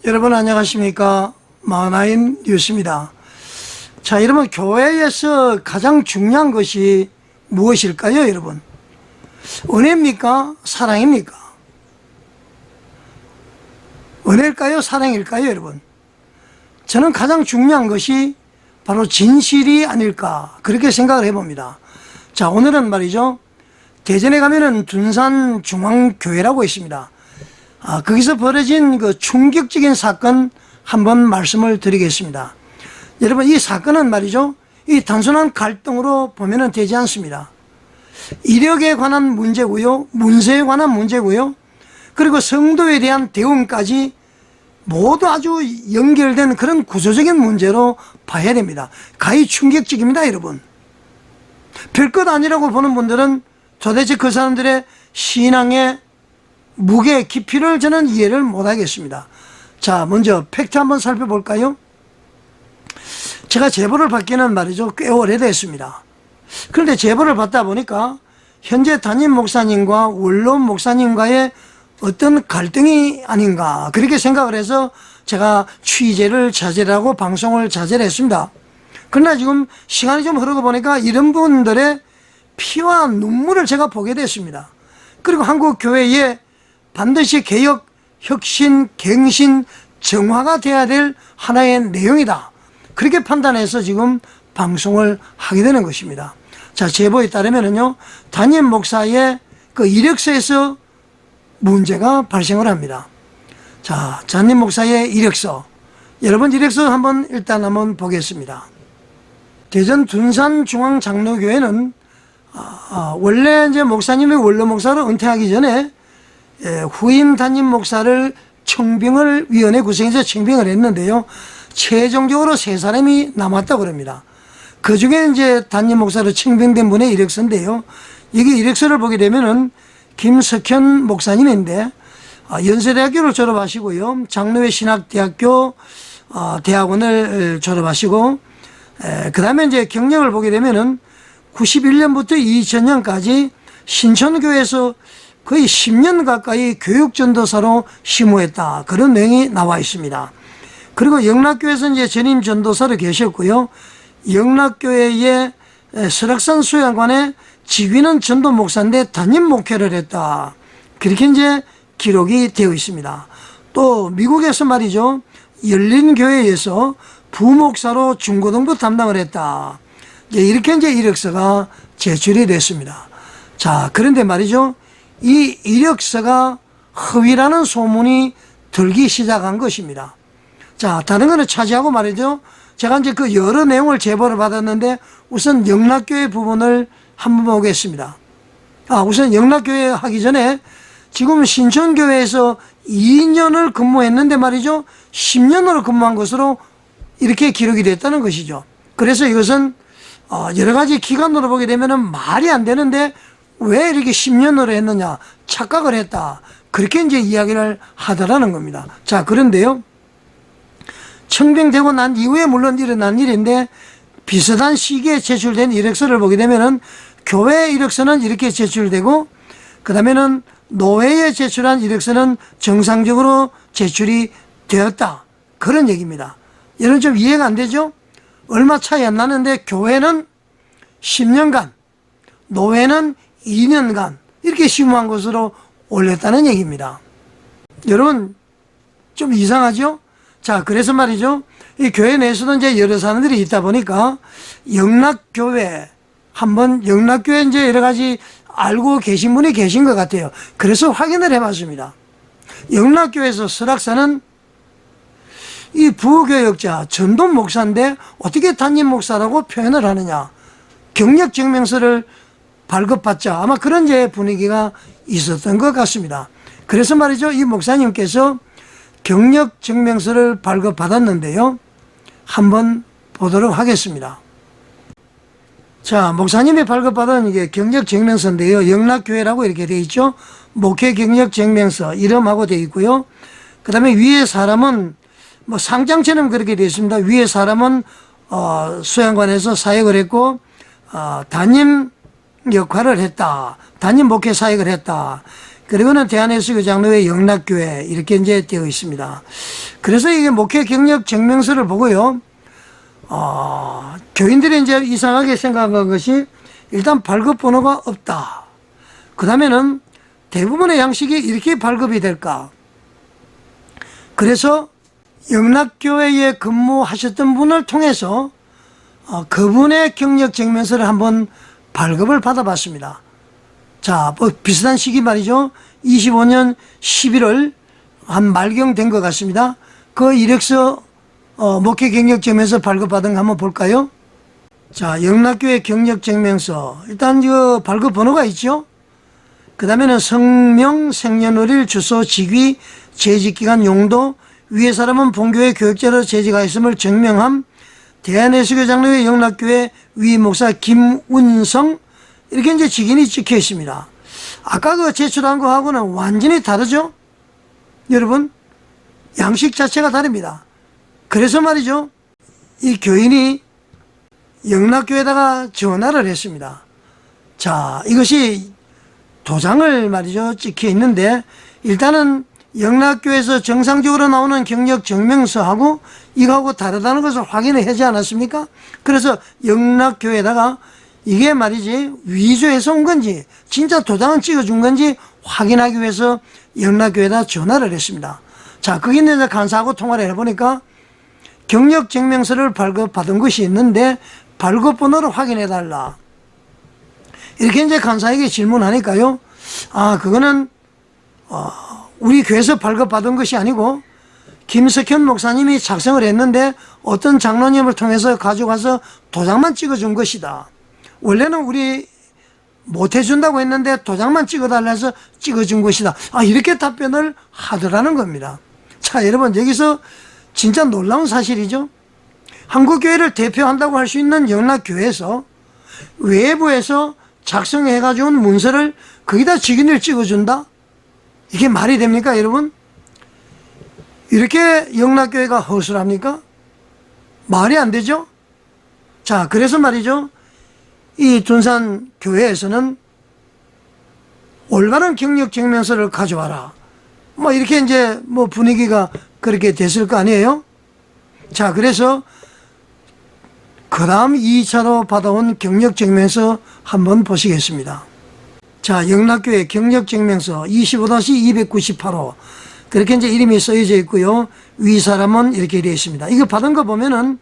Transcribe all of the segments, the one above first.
여러분 안녕하십니까? 마나인 뉴스입니다. 자, 여러분 교회에서 가장 중요한 것이 무엇일까요, 여러분? 은혜입니까? 사랑입니까? 은혜일까요? 사랑일까요, 여러분? 저는 가장 중요한 것이 바로 진실이 아닐까 그렇게 생각을 해봅니다. 자, 오늘은 말이죠, 대전에 가면은 둔산중앙교회라고 있습니다. 거기서 벌어진 그 충격적인 사건 한번 말씀을 드리겠습니다. 여러분, 이 사건은 말이죠, 이 단순한 갈등으로 보면은 되지 않습니다. 이력에 관한 문제고요, 문서에 관한 문제고요, 그리고 성도에 대한 대응까지 모두 아주 연결된 그런 구조적인 문제로 봐야 됩니다. 가히 충격적입니다, 여러분. 별것 아니라고 보는 분들은 도대체 그 사람들의 신앙의 무게, 깊이를 저는 이해를 못하겠습니다. 자, 먼저 팩트 한번 살펴볼까요? 제가 제보를 받기는 말이죠, 꽤 오래됐습니다. 그런데 제보를 받다 보니까 현재 담임 목사님과 원로원 목사님과의 어떤 갈등이 아닌가 그렇게 생각을 해서 제가 취재를 자제하고 방송을 자제를 했습니다. 그러나 지금 시간이 좀 흐르고 보니까 이런 분들의 피와 눈물을 제가 보게 됐습니다. 그리고 한국 교회에 반드시 개혁, 혁신, 갱신, 정화가 돼야 될 하나의 내용이다, 그렇게 판단해서 지금 방송을 하게 되는 것입니다. 자, 제보에 따르면요, 담임 목사의 그 이력서에서 문제가 발생을 합니다. 자, 담임 목사의 이력서, 여러분 이력서 일단 한번 보겠습니다. 대전 둔산중앙장로교회는 원래 이제 목사님이 원로 목사로 은퇴하기 전에 후임 담임 목사를 청빙을 위원회 구성해서 청빙을 했는데요, 최종적으로 3사람이 남았다고 합니다. 그 중에 이제 담임 목사로 청빙된 분의 이력서인데요, 여기 이력서를 보게 되면은 김석현 목사님인데 연세대학교를 졸업하시고요, 장로회 신학대학교 대학원을 졸업하시고, 그 다음에 이제 경력을 보게 되면은 91년부터 2000년까지 신천교회에서 거의 10년 가까이 교육전도사로 심호했다, 그런 내용이 나와 있습니다. 그리고 영락교회에서 이제 전임 전도사로 계셨고요, 영락교회의 설악산 수양관에 지휘는 전도 목사인데 담임 목회를 했다, 그렇게 이제 기록이 되어 있습니다. 또 미국에서 말이죠, 열린교회에서 부목사로 중고등부 담당을 했다, 이렇게 이제 이력서가 제출이 됐습니다. 자, 그런데 말이죠, 이 이력서가 허위라는 소문이 들기 시작한 것입니다. 자, 다른 거는 차지하고 말이죠, 제가 이제 그 여러 내용을 제보를 받았는데 우선 영락교회 부분을 한번 보겠습니다. 우선 영락교회 하기 전에 지금 신천교회에서 2년을 근무했는데 말이죠, 10년으로 근무한 것으로 이렇게 기록이 됐다는 것이죠. 그래서 이것은 여러 가지 기간으로 보게 되면 말이 안 되는데 왜 이렇게 10년으로 했느냐, 착각을 했다, 그렇게 이제 이야기를 하더라는 겁니다. 자, 그런데요, 청빙되고 난 이후에 물론 일어난 일인데 비슷한 시기에 제출된 이력서를 보게 되면은 교회 이력서는 이렇게 제출되고, 그 다음에는 노회에 제출한 이력서는 정상적으로 제출이 되었다, 그런 얘기입니다. 여러분 좀 이해가 안 되죠? 얼마 차이 안 나는데 교회는 10년간, 노회는 2년간 이렇게 심무한 것으로 올렸다는 얘기입니다. 여러분 좀 이상하죠? 자, 그래서 말이죠, 이 교회 내에서도 이제 여러 사람들이 있다 보니까 영락교회 영락교회 이제 여러 가지 알고 계신 분이 계신 것 같아요. 그래서 확인을 해봤습니다. 영락교회에서 설악사는 이 부교역자 전도 목사인데 어떻게 담임 목사라고 표현을 하느냐, 경력 증명서를 발급받자, 아마 그런 제 분위기가 있었던 것 같습니다. 그래서 말이죠, 이 목사님께서 경력 증명서를 발급받았는데요, 한번 보도록 하겠습니다. 자, 목사님이 발급받은 이게 경력 증명서인데요, 영락교회라고 이렇게 되어 있죠. 목회 경력 증명서 이름하고 되어 있고요, 그 다음에 위에 사람은 뭐 상장처럼 그렇게 되어 있습니다. 위에 사람은 수양관에서 사역을 했고 담임 역할을 했다, 담임 목회 사역을 했다, 그리고는 대한예수교 장로회 영락교회 이렇게 이제 되어 있습니다. 그래서 이게 목회 경력 증명서를 보고요, 교인들이 이제 이상하게 생각한 것이 일단 발급 번호가 없다. 그 다음에는 대부분의 양식이 이렇게 발급이 될까? 그래서 영락교회에 근무하셨던 분을 통해서 그분의 경력 증명서를 한번 발급을 받아봤습니다. 자, 뭐 비슷한 시기 말이죠. 25년 11월 한 말경 된 것 같습니다. 그 이력서 목회 경력 증명서 발급받은 거 한번 볼까요? 자, 영락교회 경력 증명서. 일단 그 발급 번호가 있죠. 그 다음에는 성명, 생년월일, 주소, 직위, 재직기간, 용도, 위에 사람은 본교회 교육자로 재직하였음을 증명함, 대한예수교 장로회 영락교회 위 목사 김운성, 이렇게 이제 직인이 찍혀 있습니다. 아까 그 제출한 거하고는 완전히 다르죠? 여러분, 양식 자체가 다릅니다. 그래서 말이죠, 이 교인이 영락교회에다가 전화를 했습니다. 자, 이것이 도장을 말이죠, 찍혀 있는데, 일단은 영락교회에서 정상적으로 나오는 경력 증명서하고 이거하고 다르다는 것을 확인을 하지 않았습니까? 그래서 영락교회에다가 이게 말이지 위조해서 온 건지 진짜 도장을 찍어준 건지 확인하기 위해서 영락교회에다 전화를 했습니다. 자, 거기 이제 간사하고 통화를 해보니까 경력 증명서를 발급받은 것이 있는데 발급번호를 확인해달라. 이렇게 이제 간사에게 질문하니까요, 그거는 우리 교회에서 발급받은 것이 아니고 김석현 목사님이 작성을 했는데 어떤 장로님을 통해서 가져가서 도장만 찍어준 것이다. 원래는 우리 못해준다고 했는데 도장만 찍어달라 해서 찍어준 것이다. 이렇게 답변을 하더라는 겁니다. 자, 여러분, 여기서 진짜 놀라운 사실이죠. 한국교회를 대표한다고 할 수 있는 영락교회에서 외부에서 작성해가지고 온 문서를 거기다 직인을 찍어준다? 이게 말이 됩니까, 여러분? 이렇게 영락교회가 허술합니까? 말이 안 되죠? 자, 그래서 말이죠, 이 둔산 교회에서는 올바른 경력 증명서를 가져와라. 뭐 이렇게 이제 뭐 분위기가 그렇게 됐을 거 아니에요? 자, 그래서 그 다음 2차로 받아온 경력 증명서 한번 보시겠습니다. 자, 영락교회 경력 증명서 25-298호. 그렇게 이제 이름이 써져 있고요. 위 사람은 이렇게 되어 있습니다. 이거 받은 거 보면은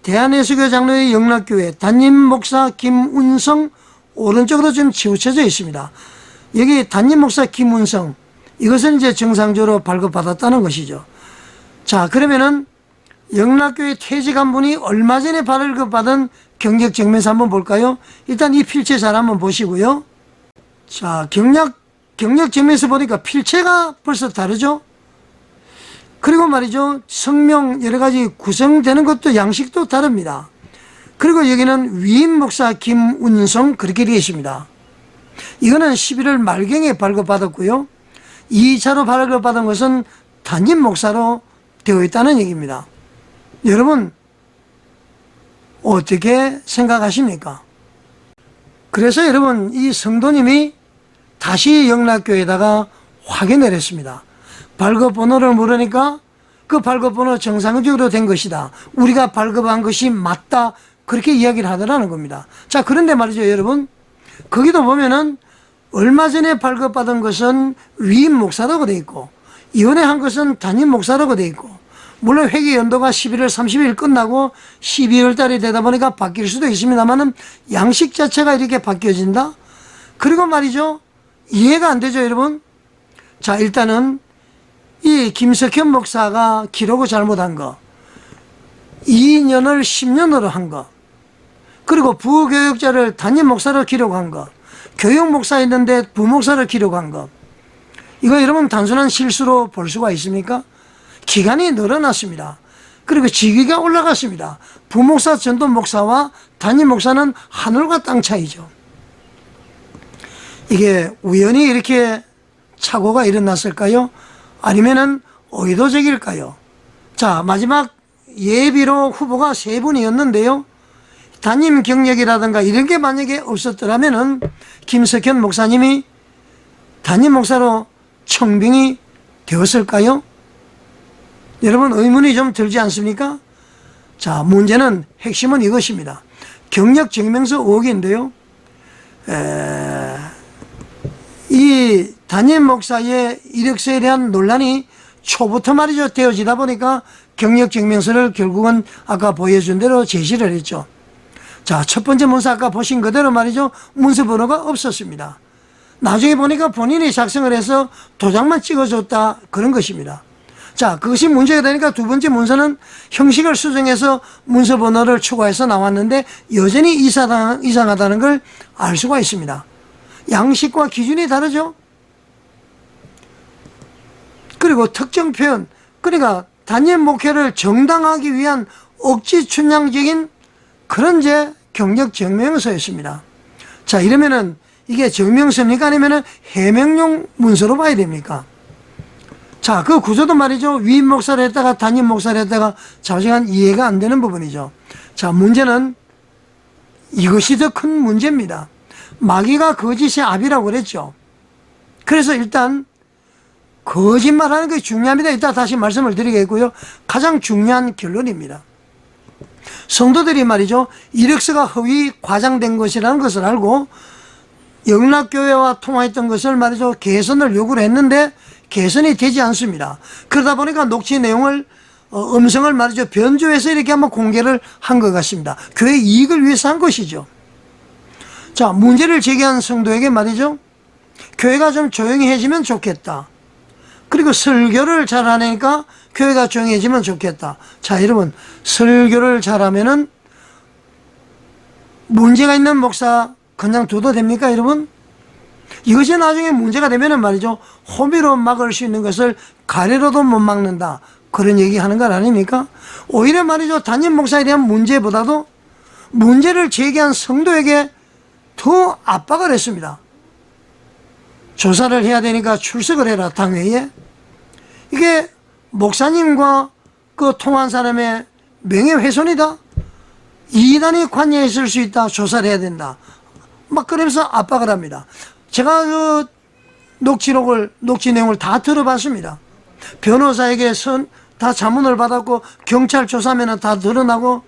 대한예수교 장로회 영락교회 담임 목사 김운성, 오른쪽으로 좀 치우쳐져 있습니다. 여기 담임 목사 김운성, 이것은 이제 정상적으로 발급받았다는 것이죠. 자, 그러면은 영락교회 퇴직한 분이 얼마 전에 발급받은 경력 증명서 한번 볼까요? 일단 이 필체 잘 한번 보시고요. 자, 경력 증명서 보니까 필체가 벌써 다르죠? 그리고 말이죠, 성명 여러 가지 구성되는 것도 양식도 다릅니다. 그리고 여기는 위임 목사 김운성 그렇게 되어 있습니다. 이거는 11월 말경에 발급받았고요. 2차로 발급받은 것은 담임 목사로 되어 있다는 얘기입니다. 여러분, 어떻게 생각하십니까? 그래서 여러분, 이 성도님이 다시 영락교회에다가 확인을 했습니다. 발급번호를 물으니까 그 발급번호 정상적으로 된 것이다. 우리가 발급한 것이 맞다. 그렇게 이야기를 하더라는 겁니다. 자, 그런데 말이죠, 여러분. 거기도 보면은 얼마 전에 발급받은 것은 위임 목사라고 되어 있고, 이번에 한 것은 담임 목사라고 되어 있고, 물론 회계 연도가 11월 30일 끝나고 12월 달이 되다 보니까 바뀔 수도 있습니다만은 양식 자체가 이렇게 바뀌어진다? 그리고 말이죠, 이해가 안 되죠, 여러분? 자, 일단은 이 김석현 목사가 기록을 잘못한 거, 2년을 10년으로 한 거, 그리고 부교육자를 담임 목사로 기록한 거, 교육 목사였는데 부목사로 기록한 거, 이거 여러분 단순한 실수로 볼 수가 있습니까? 기간이 늘어났습니다. 그리고 직위가 올라갔습니다. 부목사, 전도 목사와 담임 목사는 하늘과 땅 차이죠. 이게 우연히 이렇게 착오가 일어났을까요? 아니면은 의도적일까요? 자, 마지막 예비로 후보가 3분이었는데요. 담임 경력이라든가 이런 게 만약에 없었더라면은 김석현 목사님이 담임 목사로 청빙이 되었을까요? 여러분 의문이 좀 들지 않습니까? 자, 문제는 핵심은 이것입니다. 경력증명서 의혹인데요. 이 담임 목사의 이력서에 대한 논란이 초부터 말이죠 되어지다 보니까 경력증명서를 결국은 아까 보여준 대로 제시를 했죠. 자, 첫 번째 문서 아까 보신 그대로 말이죠 문서 번호가 없었습니다. 나중에 보니까 본인이 작성을 해서 도장만 찍어줬다 그런 것입니다. 자, 그것이 문제가 되니까 두 번째 문서는 형식을 수정해서 문서 번호를 추가해서 나왔는데 여전히 이상하다는 걸 알 수가 있습니다. 양식과 기준이 다르죠. 그리고 특정 표현, 그러니까 담임 목회를 정당화하기 위한 억지 춘향적인 그런 경력 증명서였습니다. 자, 이러면은 이게 증명서입니까? 아니면은 해명용 문서로 봐야 됩니까? 자, 그 구조도 말이죠. 위임 목사를 했다가 담임 목사를 했다가 자세한 이해가 안 되는 부분이죠. 자, 문제는 이것이 더 큰 문제입니다. 마귀가 거짓의 압이라고 그랬죠. 그래서 일단 거짓말하는 게 중요합니다. 이따 다시 말씀을 드리겠고요. 가장 중요한 결론입니다. 성도들이 말이죠. 이력서가 허위 과장된 것이라는 것을 알고 영락교회와 통화했던 것을 말이죠. 개선을 요구를 했는데 개선이 되지 않습니다. 그러다 보니까 녹취 내용을 음성을 말이죠. 변조해서 이렇게 한번 공개를 한 것 같습니다. 교회 이익을 위해서 한 것이죠. 자, 문제를 제기한 성도에게 말이죠. 교회가 좀 조용해지면 좋겠다. 그리고 설교를 잘하니까 교회가 조용해지면 좋겠다. 자, 여러분, 설교를 잘하면은 문제가 있는 목사 그냥 둬도 됩니까, 여러분? 이것이 나중에 문제가 되면은 말이죠. 호미로 막을 수 있는 것을 가래로도 못 막는다. 그런 얘기 하는 것 아닙니까? 오히려 말이죠. 담임 목사에 대한 문제보다도 문제를 제기한 성도에게 더 압박을 했습니다. 조사를 해야 되니까 출석을 해라, 당회에. 이게 목사님과 그 통한 사람의 명예훼손이다. 이단이 관여했을 수 있다. 조사를 해야 된다. 막 그러면서 압박을 합니다. 제가 그 녹취 내용을 다 들어봤습니다. 변호사에게 다 자문을 받았고 경찰 조사면은 다 드러나고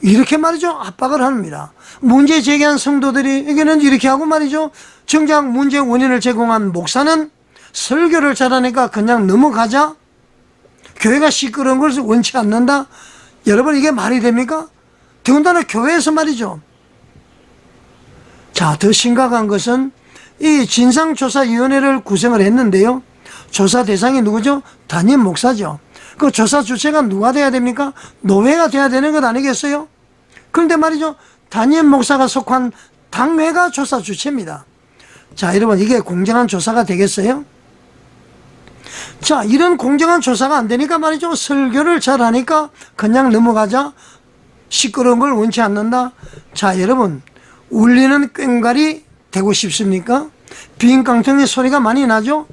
이렇게 말이죠. 압박을 합니다. 문제 제기한 성도들에게는 이렇게 하고 말이죠. 정작 문제 원인을 제공한 목사는 설교를 잘하니까 그냥 넘어가자. 교회가 시끄러운 것을 원치 않는다. 여러분 이게 말이 됩니까? 더군다나 교회에서 말이죠. 자, 더 심각한 것은 이 진상조사위원회를 구성을 했는데요. 조사 대상이 누구죠? 담임 목사죠. 그 조사 주체가 누가 돼야 됩니까? 노회가 돼야 되는 것 아니겠어요? 그런데 말이죠. 담임 목사가 속한 당회가 조사 주체입니다. 자, 여러분 이게 공정한 조사가 되겠어요? 자, 이런 공정한 조사가 안 되니까 말이죠. 설교를 잘하니까 그냥 넘어가자. 시끄러운 걸 원치 않는다. 자, 여러분 울리는 꽹과리 되고 싶습니까? 빈 깡통의 소리가 많이 나죠?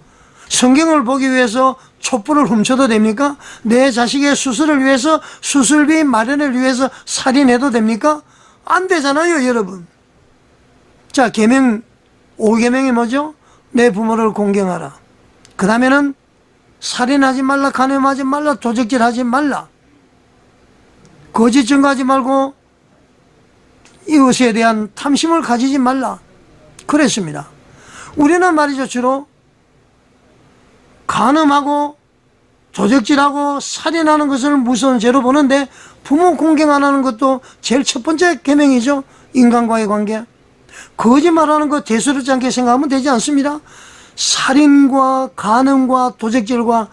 성경을 보기 위해서 촛불을 훔쳐도 됩니까? 내 자식의 수술을 위해서 수술비 마련을 위해서 살인해도 됩니까? 안 되잖아요, 여러분. 자, 계명 5계명이 뭐죠? 내 부모를 공경하라. 그 다음에는 살인하지 말라, 간음하지 말라, 도적질하지 말라, 거짓 증거하지 말고 이웃에 대한 탐심을 가지지 말라 그랬습니다. 우리는 말이죠. 주로 간음하고 도적질하고 살인하는 것을 무서운 죄로 보는데 부모 공경 안 하는 것도 제일 첫 번째 계명이죠. 인간과의 관계. 거짓말하는 거 대수롭지 않게 생각하면 되지 않습니다. 살인과 간음과 도적질과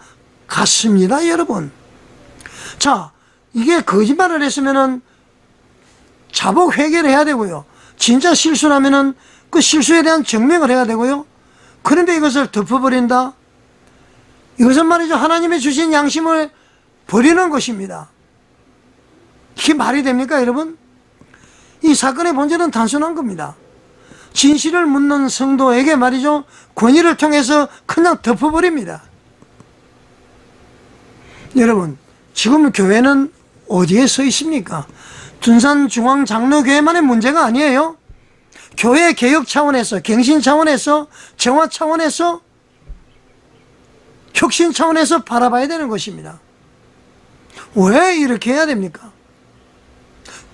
같습니다, 여러분. 자, 이게 거짓말을 했으면은 자복 회개를 해야 되고요. 진짜 실수라면은 그 실수에 대한 증명을 해야 되고요. 그런데 이것을 덮어버린다? 이것은 말이죠. 하나님의 주신 양심을 버리는 것입니다. 이게 말이 됩니까, 여러분? 이 사건의 본질은 단순한 겁니다. 진실을 묻는 성도에게 말이죠. 권위를 통해서 그냥 덮어버립니다. 여러분, 지금 교회는 어디에 서 있습니까? 둔산중앙장로교회만의 문제가 아니에요. 교회 개혁 차원에서, 갱신 차원에서, 정화 차원에서 혁신 차원에서 바라봐야 되는 것입니다. 왜 이렇게 해야 됩니까?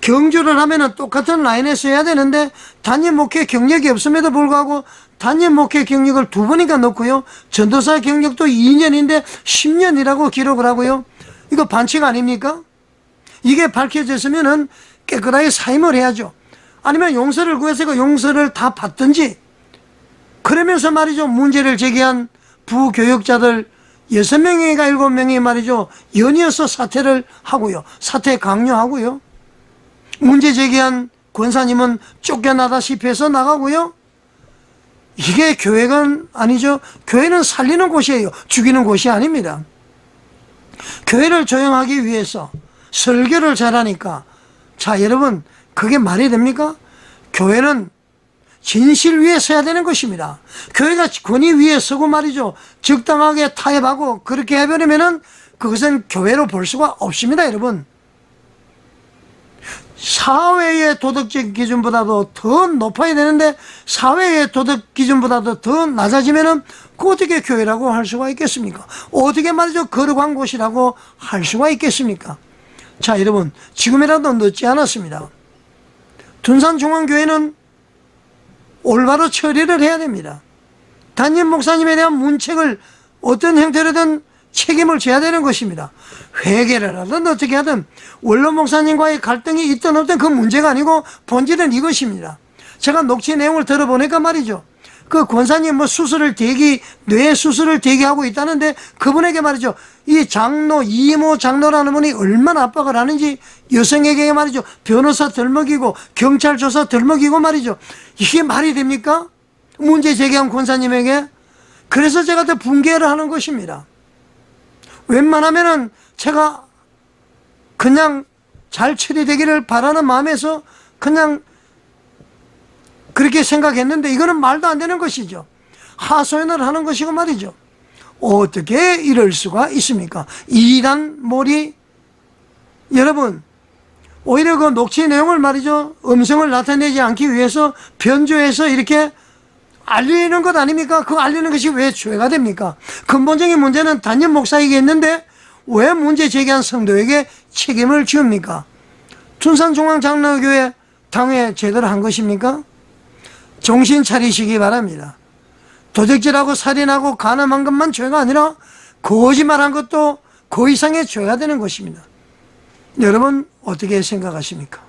경주를 하면은 똑같은 라인에서 해야 되는데 단임 목회 경력이 없음에도 불구하고 단임 목회 경력을 2번이나 넣고요. 전도사 경력도 2년인데 10년이라고 기록을 하고요. 이거 반칙 아닙니까? 이게 밝혀졌으면은 깨끗하게 사임을 해야죠. 아니면 용서를 구해서 그 용서를 다 받든지, 그러면서 말이죠, 문제를 제기한 부교역자들 6명인가 7명이 말이죠, 연이어서 사퇴를 하고요. 사퇴 강요하고요. 문제 제기한 권사님은 쫓겨나다시피 해서 나가고요. 이게 교회가 아니죠. 교회는 살리는 곳이에요. 죽이는 곳이 아닙니다. 교회를 조용하기 위해서 설교를 잘하니까, 자 여러분, 그게 말이 됩니까? 교회는 진실 위에 서야 되는 것입니다. 교회가 권위 위에 서고 말이죠, 적당하게 타협하고 그렇게 해버리면은 그것은 교회로 볼 수가 없습니다. 여러분, 사회의 도덕적 기준보다도 더 높아야 되는데 사회의 도덕 기준보다도 더 낮아지면은 그 어떻게 교회라고 할 수가 있겠습니까? 어떻게 말이죠, 거룩한 곳이라고 할 수가 있겠습니까? 자 여러분, 지금이라도 늦지 않았습니다. 둔산중앙교회는 올바로 처리를 해야 됩니다. 담임 목사님에 대한 문책을 어떤 형태로든 책임을 져야 되는 것입니다. 회개를 하든 어떻게 하든 원로 목사님과의 갈등이 있든 없든 그 문제가 아니고 본질은 이것입니다. 제가 녹취 내용을 들어보니까 말이죠, 그 권사님 뭐 수술을 뇌 수술을 대기하고 있다는데 그분에게 말이죠, 이 장로, 이모 장로라는 분이 얼마나 압박을 하는지, 여성에게 말이죠, 변호사 덜먹이고 경찰 조사 덜먹이고 말이죠. 이게 말이 됩니까? 문제 제기한 권사님에게. 그래서 제가 더 붕괴를 하는 것입니다. 웬만하면은 제가 그냥 잘 처리되기를 바라는 마음에서 그냥 그렇게 생각했는데 이거는 말도 안 되는 것이죠. 하소연을 하는 것이고 말이죠. 어떻게 이럴 수가 있습니까? 이단몰이, 여러분, 오히려 그 녹취 내용을 말이죠, 음성을 나타내지 않기 위해서 변조해서 이렇게 알리는 것 아닙니까? 그 알리는 것이 왜 죄가 됩니까? 근본적인 문제는 담임 목사에게 있는데 왜 문제 제기한 성도에게 책임을 지웁니까? 둔산중앙장로교회 당회 제대로 한 것입니까? 정신 차리시기 바랍니다. 도적질하고 살인하고 간음한 것만 죄가 아니라 거짓말한 것도 그 이상의 죄가 되는 것입니다. 여러분 어떻게 생각하십니까?